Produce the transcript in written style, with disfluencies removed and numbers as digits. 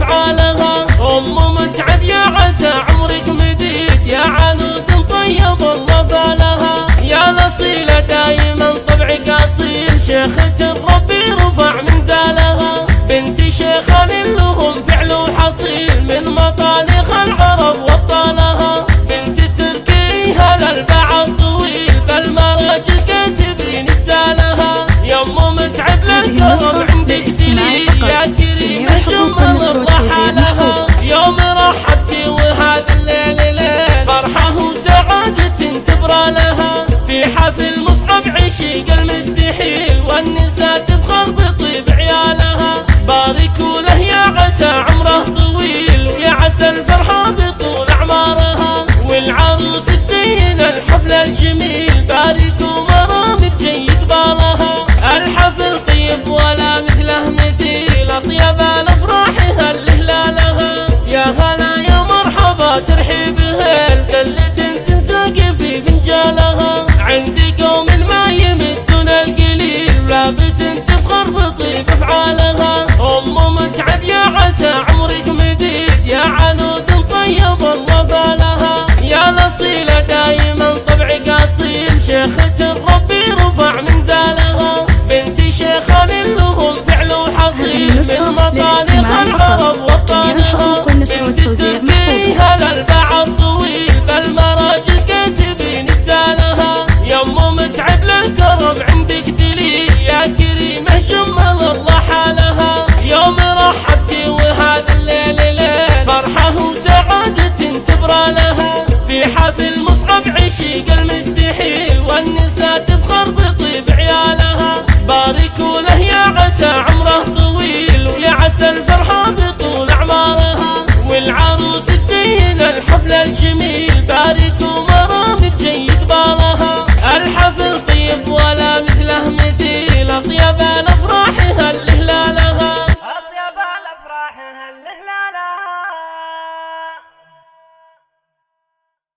بأفعالها. أم متعب يا عسى عمرك مديد، يا عنود طيب الله بالها. يا الأصيلة دايما طبعك أصيل، شيخة ربي رفع منزالها. بنت شيخان لهم فعل وحصيل، من مطانخ العرب وابطالها. بنت تركيها للبعض طويل، بالمراجل كاسبين بزالها. يا ام متعب للكرم عندك دليل، يا كريمة جمل الله حالها. يوم رحبتي وهذا الليل ليل، فرحة وسعادة تبرى لها. في حفل مصعب عشيق المستحيل، والنساء تفخر بطيب عيالها. باركوا له يا عسى عمره طويل، ويا عسى الفرحة بطول أعمارها. والعروس تزين الحفل الجميل، باركوا مرامك جي قبالها. الحفل طيب ولا مثله مثيل، أطيب الأفراح هلهلالها. يا هلا يا مرحبا ترحيب هيل، دلة تنساق في فنجالها. عندي قوم ما يمدون القليل، ولابت تفخر بطيب أفعالها. أم متعب يا عسى عمرك مديد، يا عنود طيب الله بالها. يا الأصيلة دايما طبعك أصيل، شيخة ربي رفع منزالها. بنت شيخان لهم فعل وحصيل، من مطانخ العرب وابطالها. بنت تركيها للبعض طويل، بالمراجل كاسبين بزالها. يا ام متعب للكرم عندك دليل، يا كريمة جمل الله حالها. يوم رحبتي وهذا الليل ليل، فرحة وسعادة تبرى لها. في حفل مصعب عشيق المستحيل، والنساء تفخر بطيب عيالها. باركوا له يا عسى عمره طويل، ويا عسى الفرحة